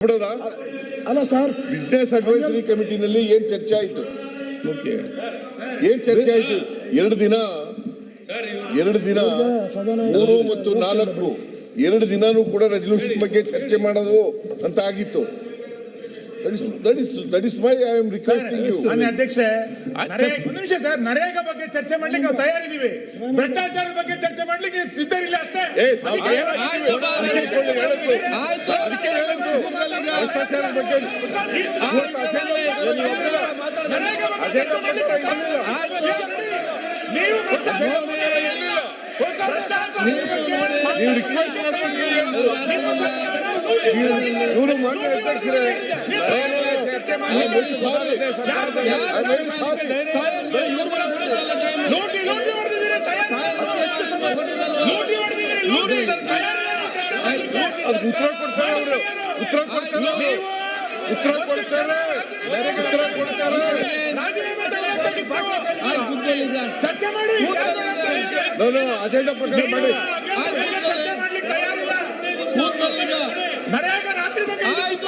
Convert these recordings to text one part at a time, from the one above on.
ಅಲ್ಲ sir, business advisory ಕಮಿಟಿನಲ್ಲಿ ಏನ್ ಚರ್ಚೆ ಆಯ್ತು? ಏನ್ ಚರ್ಚೆ ಆಯ್ತು? ಎರಡು ದಿನ 3 ಮತ್ತು 4 2 ದಿನಾನೂ ಕೂಡ ರೆಸಲ್ಯೂಷನ್ ಬಗ್ಗೆ ಚರ್ಚೆ ಮಾಡೋದು ಅಂತ ಆಗಿತ್ತು. That is why I am requesting you. ಅಧ್ಯಕ್ಷೆ, ಒಂದು ನಿಮಿಷ ಸರ್, ನರೇಗಾ ಬಗ್ಗೆ ಚರ್ಚೆ ಮಾಡ್ಲಿಕ್ಕೆ ನಾವು ತಯಾರಿದ್ದೀವಿ. ಭ್ರಷ್ಟಾಚಾರದ ಬಗ್ಗೆ ಚರ್ಚೆ ಮಾಡ್ಲಿಕ್ಕೆ ಸಿದ್ಧರಿಲ್ಲ ಅಷ್ಟೇ. ಇವರು ಮಾನ್ಯ ಅಧ್ಯಕ್ಷರೇ, ಚರ್ಚೆ ಮಾಡಿ ಲೂಟಿ ಹೊಡೆದಿದ್ದೀರಿ, ಉತ್ತರ ಕೊಡ್ತಾರೆ. ಚರ್ಚೆ ಮಾಡಿ ಅಜೆಂಡಾ ಪ್ರಕಾರ ಮಾಡಿ. ನರೇಗಾ ರಾತ್ರಿ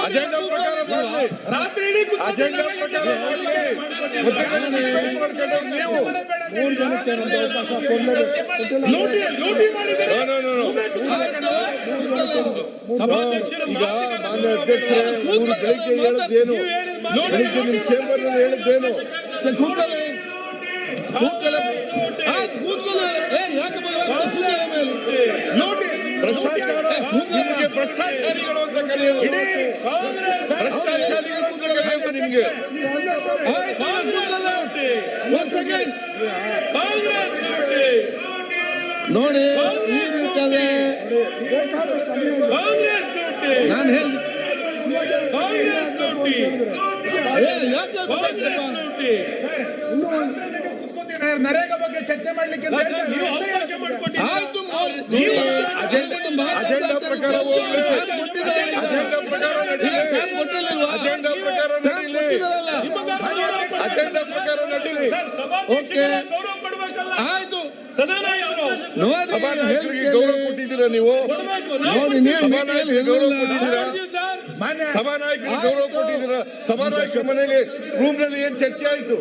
ಅಜೆಂಡಾ ಪ್ರಕಾರ ಮಾಡಿ. ರಾತ್ರಿ ಇಡೀ ಅಜೆಂಡಾ ಪ್ರಕಾರ ಮಾಡಿ. ನೀವು 3 ಜನಕ್ಕೆ ಅವಕಾಶ ಕೊಡಲೇಬೇಕು. ಲೂಟಿ ಮಾಡಿದರೆ ಈಗ ಮಾನ್ಯ ಅಧ್ಯಕ್ಷರೇ, ಇವರು ಬೆಳಿಗ್ಗೆ ಹೇಳಿದ್ದೇನು? ಬೆಳಿಗ್ಗೆ ನಿಮ್ಮ ಚೇಂಬರ್ ನಲ್ಲಿ ಹೇಳಿದ್ದೇನು? ನಿಮಗೆ ಭ್ರಷ್ಟಾಚಾರಿಗಳು ಅಂತ ಕರೆಯೋದು, ಭ್ರಷ್ಟಾಚಾರಿಗಳು ಅಂತ ಕರೆಯೋದು ನಿಮಗೆ. ನೋಡಿ, ಈ ರೀತಿಯಾಗಿ ನಾನು ನರೇಗಾ ಬಗ್ಗೆ ಚರ್ಚೆ ಮಾಡ್ಲಿಕ್ಕೆ ಆಯ್ತು, ಅಜೆಂಡಾ ಪ್ರಕಾರ ನಡೀಲಿ. ಓಕೆ, ಆಯ್ತು. ಸಭಾನಾಯಕರಿಗೆ ಗೌರವ ಕೊಟ್ಟಿದ್ದೀರಾ ನೀವು? ಸಭಾನಾಯಕರಿಗೆ ಗೌರವ ಕೊಟ್ಟಿದ್ದೀರಾ? ಸಭಾನಾಯಕರಿಗೆ ಗೌರವ ಕೊಟ್ಟಿದ್ದೀರಾ? ಸಭಾನಾಯಕರ ಮನೆಯಲ್ಲಿ ರೂಮ್ ನಲ್ಲಿ ಏನ್ ಚರ್ಚೆ ಆಯ್ತು?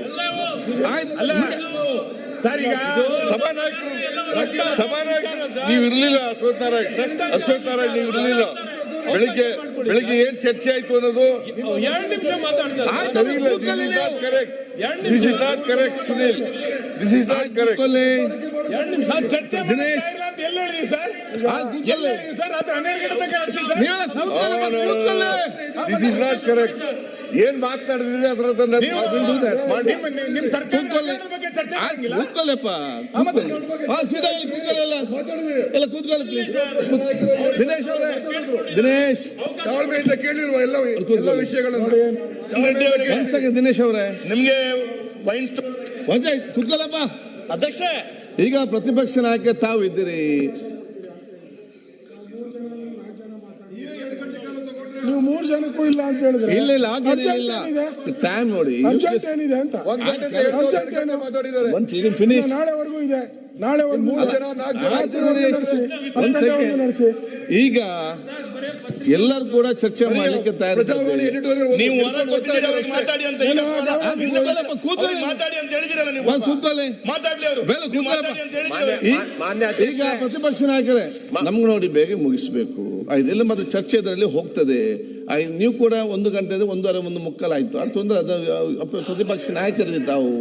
ಸರ್, ಈಗ ಸಭಾನಾಯಕರು ನೀವು ಇರ್ಲಿಲ್ಲ. ಅಶ್ವಥ್ ನಾರಾಯಣ್ ನೀವು ಇರ್ಲಿಲ್ಲ. ಬೆಳಿಗ್ಗೆ ಏನ್ ಚರ್ಚೆ ಆಯ್ತು ಅನ್ನೋದು ಸರಿ ಇಲ್ಲ. This is not correct Sunil, this is not correct. ಚರ್ಚೆ ದಿನೇಶ್ ಎಲ್ಲಿ ಹೇಳಿದ್ವಿ ಸರ್? ಸರ್, ಅದು 12 ಗಂಟೆ ತನಕ ನಡೆಸಿ sir. This is not correct. ಏನ್ ಮಾತನಾಡಿದ್ರಿ ಅದರ ನಿಮ್ ಸರ್ಕಾರ ಬಗ್ಗೆ ಚರ್ಚೆ ಆಗಿಲ್ಲ. ಕೂತ್ಕೊಳ್ಳಪ್ಪ, ಎಲ್ಲ ಕೂತ್ಕೊಳ್ಳಿ ಪ್ಲೀಸ್. ದಿನೇಶ್ ತಾಳ್ಮೆಯಿಂದ ಕೇಳಿರುವ ಎಲ್ಲ ವಿಷಯಗಳನ್ನು ದಿನೇಶ್ ಅವರೇ, ನಿಮ್ಗೆ ಕೂತ್ಕೊಳ್ಳಪ್ಪ. ಅಧ್ಯಕ್ಷ, ಈಗ ಪ್ರತಿಪಕ್ಷ ನಾಯಕ ತಾವು ಇದ್ದೀರಿ. ನೀವು 3 ಜನಕ್ಕೂ ಇಲ್ಲ ಅಂತ ಹೇಳಿದ್ರೆ ಇಲ್ಲ ಟೈಮ್ ನೋಡಿ, ಏನಿದೆ ಅಂತ ಫಿನಿಶ್. ನಾಳೆವರೆಗೂ ಇದೆ. ನಾಳೆ ಒಂದು 3 ಜನ 4 ಜನ ನಡೆಸಿ. ಈಗ ಎಲ್ಲರೂ ಕೂಡ ಚರ್ಚೆ ಮಾಡ್ಲಿಕ್ಕೆ ತಯಾರಿದ್ದಾರೆ. ನೀವು ಮಾತಾಡಿ ಅಂತ ಈಗ ಪ್ರತಿಪಕ್ಷ ನಾಯಕರೇ, ನಮ್ಗೆ ನೋಡಿ ಬೇಗ ಮುಗಿಸ್ಬೇಕು. ಇದೆಲ್ಲ ಮತ್ತೆ ಚರ್ಚೆ ಇದರಲ್ಲಿ ಹೋಗ್ತದೆ. ನೀವು ಕೂಡ 1 ಗಂಟೆ 1:30 ಆಯ್ತು. ಅದು ತೊಂದರೆ. ಅದು ಪ್ರತಿಪಕ್ಷ ನಾಯಕರಿಗೆ ತಾವು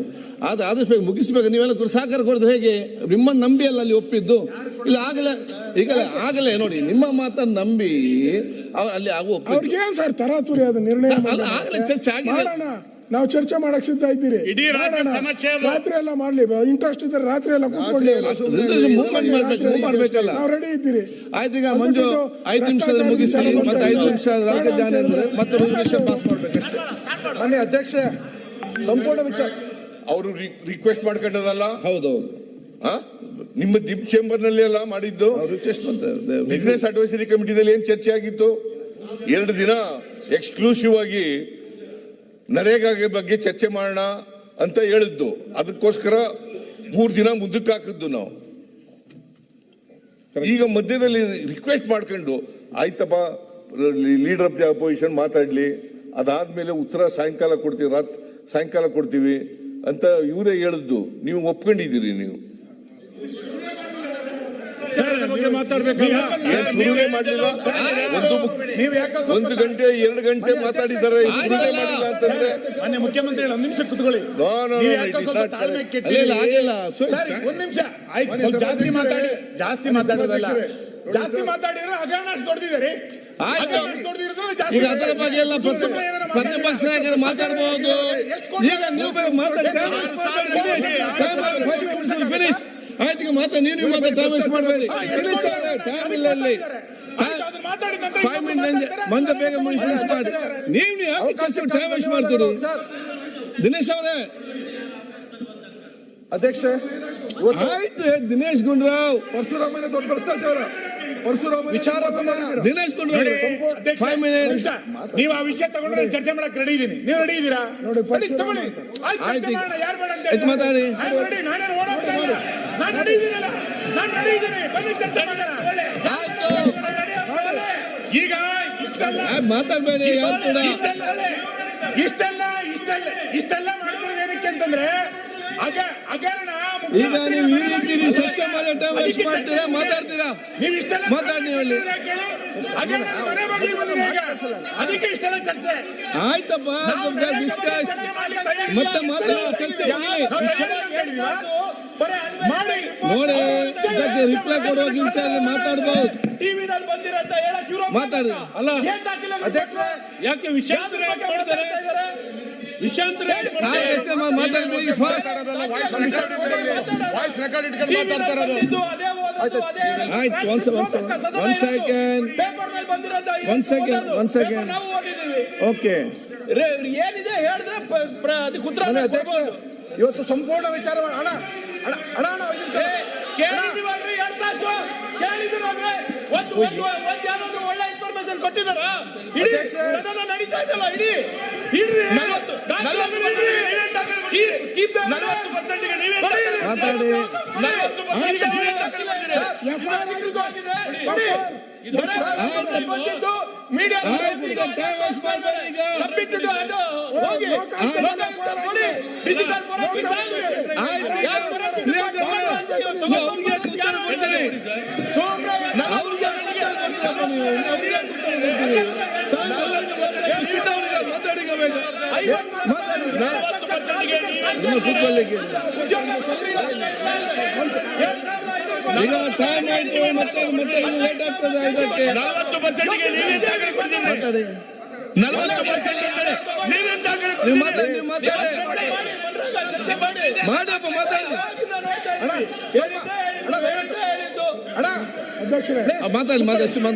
ಆದಷ್ಟು ಬೇಗ ಮುಗಿಸ್ಬೇಕು. ನೀವೆಲ್ಲ ಸಹಕಾರ ಕೊಡೋದು ಹೇಗೆ? ನಿಮ್ಮನ್ನು ನಂಬಿ ಅಲ್ಲ ಅಲ್ಲಿ ಒಪ್ಪಿದ್ದು. ಇಲ್ಲ ಆಗಲೇ ನೋಡಿ, ನಿಮ್ಮ ಮಾತನ್ನು ನಂಬಿ ಅಲ್ಲಿ ಆಗೋ ಅವ್ರಿಗೇನ್ ಸರ್ ತರಾತುರಿ ಅದು ನಿರ್ಣಯ ಚರ್ಚೆ ಆಗಿದೆ. ನಾವು ಚರ್ಚೆ ಮಾಡಕ್ ಸಿದ್ಧ ಇದ್ದೀರಿ. ರಾತ್ರಿ ಎಲ್ಲ ಮಾಡ್ಲಿ, ಇಂಟ್ರೆಸ್ಟ್ ಇದ್ರೆ ರಾತ್ರಿ ಎಲ್ಲ ಕೂತ್ಕೊಳ್ಳಿ, ನಾವು ರೆಡಿ ಇದ್ದೀರಿ. ಆಯ್ತು, ಈಗ ಮಂಜು 5 ನಿಮಿಷದಲ್ಲಿ ಮುಗಿಸಿ, ಮತ್ತೆ 5 ನಿಮಿಷ ಮತ್ತೆ ರೆಸಲ್ಯೂಷನ್ ಪಾಸ್ ಮಾಡ್ಬೇಕಷ್ಟೇ. ಮಾನ್ಯ ಅಧ್ಯಕ್ಷ, ಸಂಪೂರ್ಣ ವಿಚಾರ ಅವರು ರಿಕ್ವೆಸ್ಟ್ ಮಾಡ್ಕೊಂಡದಲ್ಲ. ಹೌದೌದು, ನಿಮ್ಮ ಚೇಂಬರ್ ನಲ್ಲಿ ಎಲ್ಲ ಮಾಡಿದ್ದು. ಬಿಸಿನೆಸ್ ಅಡ್ವೈಸರಿ ಕಮಿಟಿನಲ್ಲಿ ಏನ್ ಚರ್ಚೆ ಆಗಿತ್ತು? 2 ದಿನ ಎಕ್ಸ್ಕ್ಲೂಸಿವ್ ಆಗಿ ನರೇಗಾ ಬಗ್ಗೆ ಚರ್ಚೆ ಮಾಡೋಣ ಅಂತ ಹೇಳಿದ್ದು. ಅದಕ್ಕೋಸ್ಕರ 3 ದಿನ ಮುಂದಕ್ಕೆ ಹಾಕಿದ್ದು ನಾವು. ಈಗ ಮಧ್ಯದಲ್ಲಿ ರಿಕ್ವೆಸ್ಟ್ ಮಾಡ್ಕೊಂಡು ಆಯ್ತಪ್ಪ ಲೀಡರ್ ಆಫ್ ದಿ ಅಪೋಸಿಷನ್ ಮಾತಾಡ್ಲಿ, ಅದಾದ್ಮೇಲೆ ಉತ್ತರ ಸಾಯಂಕಾಲ ಕೊಡ್ತೀವಿ, ಸಾಯಂಕಾಲ ಕೊಡ್ತೀವಿ ಅಂತ ಇವರೇ ಹೇಳಿದ್ದು. ನೀವು ಒಪ್ಕೊಂಡಿದ್ದೀರಿ. ನೀವು ಮಾತಾಡ್ಬೇಕಲ್ಲ, ಶುರುವೇ ಮಾಡಲಿಲ್ಲ. 1 ಗಂಟೆ 2 ಗಂಟೆ ಮಾತಾಡಿದ್ದಾರೆ, ಶುರುವೇ ಮಾಡಿಲ್ಲ ಅಂತಂದ್ರೆ ಮಾನ್ಯ ಮುಖ್ಯಮಂತ್ರಿಗಳು 1 ನಿಮಿಷ ಕುತ್ಕೊಳ್ಳಿ. ಒಂದ್ ನಿಮಿಷ ಆಯ್ತು, ಸ್ವಲ್ಪ ಜಾಸ್ತಿ ಮಾತಾಡೋದಲ್ಲ. ಜಾಸ್ತಿ ಮಾತಾಡಿದ್ರೆ ಹಗರಣ ದೊಡ್ಡದಿದೆ. ಈಗ ಅದರ ಬಗ್ಗೆ ಎಲ್ಲ ಪ್ರತಿಪಕ್ಷ ನಾಯಕರು ಮಾತಾಡಬಹುದು. ಈಗ ನೀವು ಮಾತಾಡಿ ಫಿನಿಶ್ ಆಯ್ತು. ಈಗ ಮಾತಾಡಿ, ನೀವು ಮಾತಾಡಿ, ಟೈಮ್ ವೇಸ್ಟ್ ಮಾಡಬೇಡಿ. ಟೈಮ್ ಇಲ್ಲ ಅಲ್ಲಿ, 5 ಮಿನಿಟ್ ಮಂದ ಬೇಗ ಫಿನಿಶ್ ಮಾಡಿ. ನೀವು ಯಾಕೆ ಟೈಮ್ ವೇಸ್ಟ್ ಮಾಡ್ತೀರಿ? ದಿನೇಶ್ ಅವರೇ, ಅಧ್ಯಕ್ಷ ಆಯ್ತು. ದಿನೇಶ್ ಗುಂಡೂರಾವ್, ಪರಶುರಾಮನ ದೊಡ್ಡ ಭ್ರಷ್ಟಾಚಾರ, ದಿನೇಶ್ ಗುಂಡೂರಾವ್ 5 ಮಿನಿಟ್ಸ್. ನೀವು ಆ ವಿಷಯ ತಗೊಂಡ್ರೆ ಚರ್ಚೆ ಮಾಡಕ್ ರೆಡಿ ಇದೀನಿ. ನೀವು ರೆಡಿ ಇದ್ದೀರಾ? ನೋಡಿ, ತಗೊಳ್ಳಿ. ಯಾರು ಬೇಡ ಅಂತ ಮಾತಾಡಿ. ನಾನೇನು ಓಡೋಗ್ತಾ ಇಲ್ಲ, ನಾನು ರೆಡಿ ಇದ್ದೀನಲ್ಲ, ನಾನು ರೆಡಿ ಇದ್ದೀನಿ. ಬನ್ನಿ ಚರ್ಚೆ ಮಾಡೋಣ. ಈಗ ಇಷ್ಟೆಲ್ಲ ಮಾತಾಡ್ಬೇಡಿ ಯಾರು ಕೂಡ. ಇಷ್ಟೆಲ್ಲ ಮಾಡ್ತಿರೋದು ಏನಕ್ಕೆ ಅಂತಂದ್ರೆ ಹಗರಣ. ಈಗ ನೀವು ಈ ರೀತಿ ಚರ್ಚೆ ಮಾಡಿ ಟೈಮ್ ವೇಸ್ಟ್ ಮಾಡ್ತೀರಾ, ಮಾತಾಡ್ತೀರಾ? ನೀವು ಇಷ್ಟೆಲ್ಲ ಮಾತಾಡಿ ನೀವು ಹೇಳಿ. ಅದಕ್ಕೆ ಇಷ್ಟೆಲ್ಲ ಚರ್ಚೆ ಆಯ್ತಪ್ಪ, ಡಿಸ್ಕಸ್ ಮತ್ತೆ ಮಾತಾಡೋ ಚರ್ಚೆ ಮಾಡಿ ನೋಡಿ. ಇದಕ್ಕೆ ರಿಪ್ಲೈ ಕೊಡುವ ವಿಚಾರ ಮಾತಾಡಬಹುದು. ಟಿವಿನಲ್ಲಿ ಬಂದಿರಂತ ಹೇಳಕ್ ಇವ್ರು ಮಾತಾಡಿ. ಅಲ್ಲ ಅಧ್ಯಕ್ಷ, ಯಾಕೆ ವಿಷಯಾಂತರ ಮಾತಾಡ್ಬೇಡಿ. ಫಾಸ್ಟ್ ವಾಯ್ಸ್ ರೆಕಾರ್ಡ್ ಇಟ್ಕೊಂಡು ಮಾತಾಡ್ತಾ ಇರೋದು. ಆಯ್ತು, ಒನ್ ಸೆಕೆಂಡ್. ಓಕೆ, ಏನಿದೆ ಹೇಳಿದ್ರೆ ಅದಕ್ಕೆ ಉತ್ತರ. ಇವತ್ತು ಸಂಪೂರ್ಣ ವಿಚಾರ ಕೇಳಿದಿವಲ್ರಿ, 2 ತಾಸು ಕೇಳಿದಿರಲ್ರಿ. ಯಾವ್ದಾದ್ರು ಒಳ್ಳೆ ಇನ್ಫಾರ್ಮೇಶನ್ ಕೊಟ್ಟಿದಾರ? ಇಡೀ ನಡೀತಾ ಇದಲ್ಲ, ಇಡೀ ಈಗ ಟೈಮ್ ಆಯ್ತು, ಮತ್ತೆ ಲೇಟ್ ಆಗ್ತದೆ. ಇದಕ್ಕೆ 40% ಮಾಡಪ್ಪ,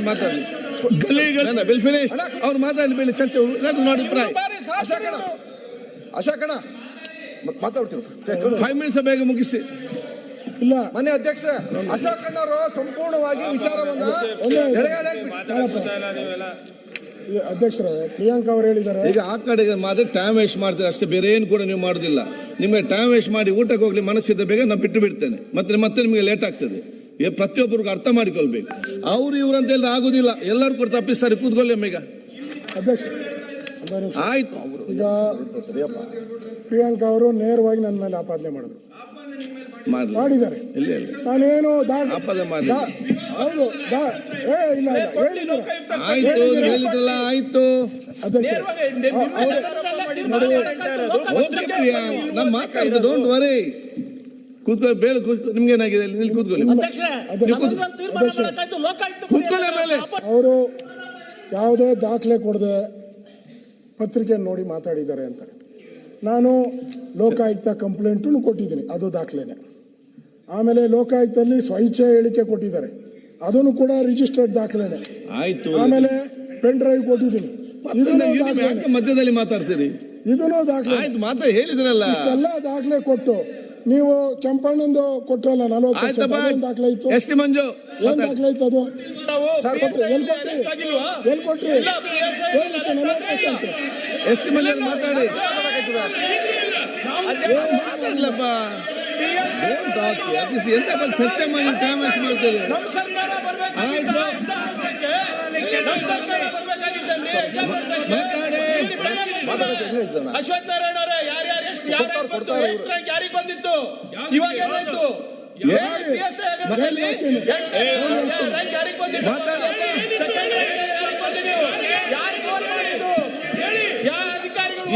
ಮಾತಾಡಿ. Bill finish. ಅವ್ರು ಮಾತಾಡಿ ಬೇಡಿ, ಚರ್ಚೆ ನೋಡಿ. ಅಶೋಕಣ ಮಾತಾಡ್ತೀವಿ. 5 ಮಿನಿಟ್ಸ್ ಬೇಗ ಮುಗಿಸಿ. ಇಲ್ಲ ಮನೆ ಅಧ್ಯಕ್ಷ ಅಶೋಕಣ್ಣವರು ಸಂಪೂರ್ಣವಾಗಿ ವಿಚಾರವನ್ನ ಅಧ್ಯಕ್ಷರ ಪ್ರಿಯಾಂಕಾ ಅವರು ಹೇಳಿದ್ದಾರೆ. ಈಗ ಆ ಕಡೆಗೆ ಮಾತ್ರ ಟೈಮ್ ವೇಸ್ಟ್ ಮಾಡ್ತೀರಿ ಅಷ್ಟೇ, ಬೇರೆ ಏನು ಕೂಡ ನೀವು ಮಾಡೋದಿಲ್ಲ. ನಿಮಗೆ ಟೈಮ್ ವೇಸ್ಟ್ ಮಾಡಿ ಊಟಕ್ಕೆ ಹೋಗ್ಲಿ ಮನಸ್ಸಿದ್ದ ಬೇಗ ನಾನು ಬಿಟ್ಟು ಬಿಡ್ತೇನೆ. ಮತ್ತೆ ನಿಮಗೆ ಲೇಟ್ ಆಗ್ತದೆ. ಪ್ರತಿಯೊಬ್ಬರಿಗೂ ಅರ್ಥ ಮಾಡಿಕೊಳ್ಬೇಕು. ಅವ್ರು ಇವ್ರಂತ ಹೇಳಿದ್ರೆ ಆಗುದಿಲ್ಲ. ಎಲ್ಲರೂ ಕೂಡ ತಪ್ಪಿಸ್ತಾರೆ. ಕೂತ್ಕೊಳ್ಳಿ ಈಗ ಅಧ್ಯಕ್ಷ. ಆಯ್ತು. ಈಗ ಪ್ರಿಯಾಂಕಾ ಅವರು ನೇರವಾಗಿ ನನ್ನ ಮೇಲೆ ಆಪಾದನೆ ಮಾಡಿದ್ದಾರೆ. ನಾನೇನು ಆಪಾದನೆ ಮಾಡಿ ಹೌದು ಇಲ್ಲ ಆಯ್ತು, ಹೇಳಿದ್ರಲ್ಲ, ಆಯ್ತು ಅಧ್ಯಕ್ಷ. ನಾನು ಮಾತಾಡಿದ್ದು, ಡೋಂಟ್ ವರಿ. ಕೂತ್ಕೊಳ್ಳಿ, ಬೇರೆ ನಿಮ್ಗೆ ಏನಾಗಿದೆ? ಇಲ್ಲಿ ಕೂತ್ಕೊಳ್ಳಿ, ಕೂತ್ಕೊಳ್ಳಿ. ಮೇಲೆ ಅವರು ಯಾವುದೇ ದಾಖಲೆ ಕೊಡದೆ ಪತ್ರಿಕೆ ನೋಡಿ ಮಾತಾಡಿದ್ದಾರೆ ಅಂತಾರೆ. ನಾನು ಲೋಕಾಯುಕ್ತ ಕಂಪ್ಲೇಂಟನ್ನು ಕೊಟ್ಟಿದ್ದೀನಿ, ಅದು ದಾಖಲೆನೆ. ಆಮೇಲೆ ಲೋಕಾಯುಕ್ತಲ್ಲಿ ಸ್ವಇಚ್ಛೆ ಹೇಳಿಕೆ ಕೊಟ್ಟಿದ್ದಾರೆ, ಅದನ್ನು ಕೂಡ ರಿಜಿಸ್ಟರ್ಡ್ ದಾಖಲೆನೆ. ಆಯ್ತು. ಆಮೇಲೆ ಪೆನ್ ಡ್ರೈವ್ ಕೊಟ್ಟಿದ್ದೀನಿ, ಮಧ್ಯದಲ್ಲಿ ಮಾತಾಡ್ತೀರಿ. ಇದನ್ನು ದಾಖಲೆ. ಆಯ್ತು, ಮಾತಾ ಹೇಳಿದ್ರಲ್ಲ. ಇಷ್ಟೆಲ್ಲ ದಾಖಲೆ ಕೊಟ್ಟು ನೀವು ಕೆಂಪಣ್ಣಂದು ಕೊಟ್ರಲ್ಲ 40% ದಾಖಲೆ ಇತ್ತು. ಎಸ್ ಟಿ ಮಂಜು ಏನ್ ದಾಖಲೆ ಇತ್ತು? ಅದು ಎಲ್ ಕೊಟ್ರಿ? ಎಸ್ ಟಿ ಮಂಜು ಮಾತಾಡಿ. ಮಾತಾಡ್ಲಪ್ಪ, ಎಂತ ಚರ್ಚೆ ಮಾಡಿ ಟೈಮ್ ವೇಸ್ಟ್ ಮಾಡ್ತೇವೆ. ಆಯ್ತು, ನಮ್ಮ ಸರ್ಕಾರ ಬರ್ಬೇಕಾಗಿತ್ತಲ್ರಿ ಎಕ್ಸಾಮ್ ನಡೆಸಕ್ಕೆ. ಅಶ್ವಥ್ ನಾರಾಯಣ ಅವರೇ ಯಾರ್ಯಾರು ಎಷ್ಟು ಯಾರ್ಯಾರು ಬಂತು ಯಾರಿಗೆ ಬಂದಿತ್ತು ಇವಾಗ ಏನಾಯ್ತು ಯಾರಿಗೆ ಬಂದಿತ್ತು ಸೆಕೆಂಡ್ ಯಾರಿಗೆ ಬಂದಿತ್ತು ಯಾರು ಫೋನ್ ಮಾಡಿದ್ದು ಯಾವ ಅಧಿಕಾರಿಗಳು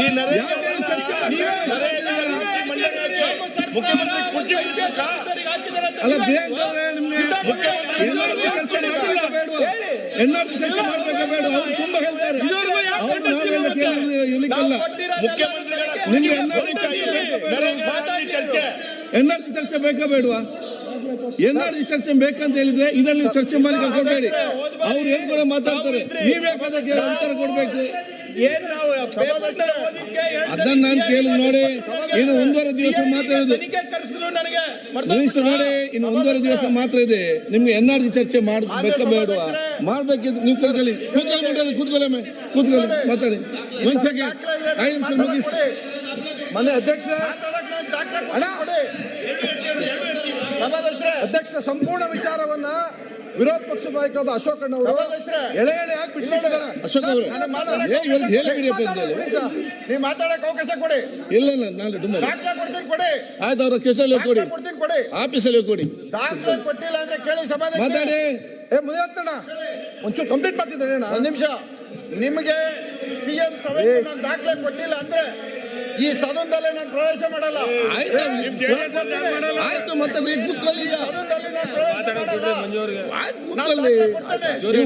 ಮುಖ್ಯಮಂತ್ರಿ ಕುರ್ಚಿ ಅಲ್ಲ ಪ್ರಿಯಾಂಕ ಅವರೇ ನಿಮ್ಗೆ ಎನ್ಆರ್ಸಿ ಚರ್ಚೆ ಮಾಡ್ಬೇಕಾ ಬೇಡ ಅವ್ರು ತುಂಬಾ ಹೇಳ್ತಾರೆ ಅವ್ರು ನಾವೆಲ್ಲ ಕೇಳಿಕಲ್ಲ ನಿಮ್ಗೆ ಎನ್ಆರ್ಸಿ ಚರ್ಚೆ ಬೇಕಾ ಬೇಡವಾ ಎನ್ಆರ್ಸಿ ಚರ್ಚೆ ಬೇಕಂತ ಹೇಳಿದ್ರೆ ಇದರಲ್ಲಿ ಚರ್ಚೆ ಮಾಡಿ ಕರ್ಕೊಬೇಡಿ ಅವ್ರು ಏನ್ ಕೂಡ ಮಾತಾಡ್ತಾರೆ ನೀವ್ಯಾಕದಕ್ಕೆ ಉತ್ತರ ಕೊಡ್ಬೇಕು ಅದನ್ನ ನಾನು ಕೇಳಿ ನೋಡಿ ಇನ್ನು 1.5 ದಿವಸ ಮಾತ್ರ ಇರೋದು ಮಿನಿಸ್ಟರ್ ನೋಡಿ ಇನ್ನು 1.5 ದಿವಸ ಮಾತ್ರ ಇದೆ ನಿಮ್ಗೆ ಎನ್ಆರ್ಸಿ ಚರ್ಚೆ ಮಾಡ್ಬೇಕಾ ಬೇಡವಾ ಮಾಡ್ಬೇಕಿದ್ರೆ ನೀವು ಕೂತ್ಕೊಳ್ಳಿ ಮಾತಾಡಿ ಒಂದ್ ಸೆಕೆಂಡ್ 5 ನಿಮಿಷ ಮುಗಿಸಿ ಮನೆ ಅಧ್ಯಕ್ಷ ಸಂಪೂರ್ಣ ವಿಚಾರವನ್ನ ವಿರೋಧ ಪಕ್ಷದ ನಾಯಕರಾದ ಅಶೋಕ್ ಅವರು ಎಳೆ ಹಾಕಿ ಬಿಟ್ಟಿದ್ದಾರೆ. ಅಶೋಕ್ ಅವರು ನೀವು ಮಾತಾಡಕ್ಕೆ ಅವಕಾಶ ಕೊಡಿ. ಇಲ್ಲ ನಾನು ಕೊಡ್ತೀನಿ ಕೊಡಿ. ಆಯ್ತು ಅವ್ರ ಕೆಸಲ್ಲಿ ಕೊಡಿ ಕೊಡಿ ಆಫೀಸಲ್ಲಿ ಕೊಡಿ ದಾಖಲೆ ಕೊಟ್ಟಿಲ್ಲ ಅಂದ್ರೆ ಕೇಳಿ ಸಭಾಧ್ಯಕ್ಷ ಮಾತಾಡಿ ಮುಗಿಯತ್ತಣ್ಣ ಒಂಚೂರು ಕಂಪ್ಲೀಟ್ ಮಾಡ್ತಿದ್ದೇನೆ. ಒಂದ್ ನಿಮಿಷ ನಿಮಗೆ ಸಿಎಂ ದಾಖಲೆ ಕೊಟ್ಟಿಲ್ಲ ಅಂದ್ರೆ ಈ ಸದನದಲ್ಲಿ ನಾನು ಪ್ರವೇಶ ಮಾಡಲ್ಲ. ಆಯ್ತು ಮತ್ತೆ ಕೂತ್ಕೊಳ್ಳಿ ಸದನದಲ್ಲಿ ನಾನು ಪ್ರವೇಶ ಮಾಡಲ್ಲ.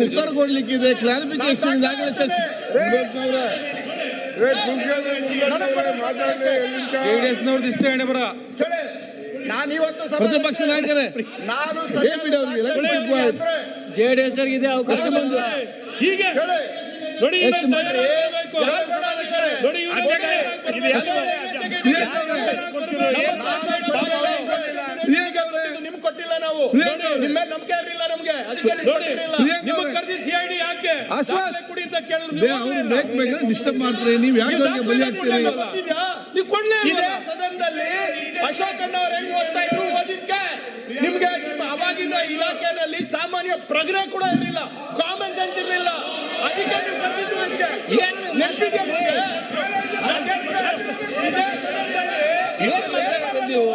ಉತ್ತರ ಕೊಡ್ಲಿಕ್ಕಿದೆ ಕ್ಲಾರಿಫಿಕೇಶನ್ ದಾಖಲೆ ಚರ್ಚೆ ಸರಿ, ನಾನು ಇವತ್ತು ಪ್ರತಿಪಕ್ಷ ನಾಯಕರೇ ನಾನು ಜೆಡಿಎಸ್ ಇದೆ ಅವಕಾಶ ಬಂದು ಹೀಗೆ ನೋಡಿ ನಿಮ್ಗೆ ಕೊಟ್ಟಿಲ್ಲ ನಾವು ನಿಮ್ಮ ನಂಬಿಕೆ ಇರಲಿಲ್ಲ ನಮ್ಗೆ ಅದಕ್ಕೆ ನಿಮ್ಗೆ ಕರೆದಿ ಸಿಐಡಿ ಯಾಕೆ ಕುಡಿ ಅಂತ ಕೇಳಿದ್ರು ಡಿಸ್ಟರ್ಬ್ ಮಾಡ್ತಾರೆ ನೀವು ಯಾಕೆ ಬಲಿ ಆಗ್ತೀರಿ ಇದೇ ಸದನದಲ್ಲಿ ಅಶೋಕ್ ಅವ್ರು ಹೆಂಗ್ ಓದ್ತಾ ಇದ್ರು ಓದಿದ್ಕೆ ನಿಮ್ಗೆ ನಿಮ್ಮ ಅವಾಗಿನ ಇಲಾಖೆಯಲ್ಲಿ ಸಾಮಾನ್ಯ ಪ್ರಜ್ಞೆ ಕೂಡ ಇರಲಿಲ್ಲ, ಕಾಮನ್ ಸೆನ್ಸ್ ಇರಲಿಲ್ಲ. ಅದಕ್ಕೆ ನೀವು ಕರೆದಿದ್ದು ನಿಮ್ಗೆ ನೆನಪಿಗೆ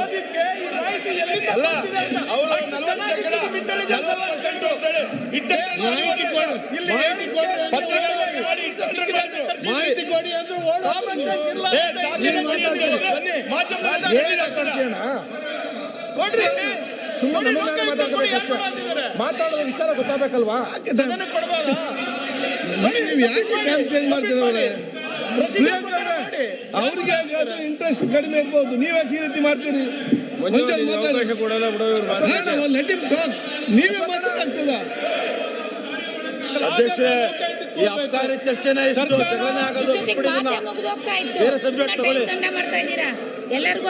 ಓದಿದ್ಕೆ ಈ ಮಾಹಿತಿ ಎಲ್ಲಿಂದ ಬಂದಿದೆ ಅಂತ ಇಂಟೆಲಿಜೆನ್ಸ್ ಮಾಹಿತಿ ಕೊಡಿ ಅಂದ್ರೆ ಕಾಮನ್ ಸೆನ್ಸ್ ಇಲ್ಲ. ಸುಮ್ಮನೆ ಮಾತಾಡೋ ವಿಚಾರ ಗೊತ್ತಾಗಬೇಕಲ್ವಾ? ನೀವು ಯಾಕೆ ಕ್ಯಾಂಪ್ ಚೇಂಜ್ ಮಾಡ್ತೀರ ಅವ್ರಿಗೆ ಇಂಟ್ರೆಸ್ಟ್ ಕಡಿಮೆ ಇರ್ಬೋದು, ನೀವ್ಯಾಕೆ ಈ ರೀತಿ ಮಾಡ್ತೀರಿ? ನೀವೇ ಮಾತಾಡ್ತದ ಅಧ್ಯಕ್ಷ ಈ ಅಬಕಾರಿ ಚರ್ಚೆನ ಎಷ್ಟು ಮುಗಿದೋಗ್ತಾ ಇತ್ತು ದಂಡ ಮಾಡ್ತಾ ಇದ್ದೀರಾ ಎಲ್ಲರಿಗೂ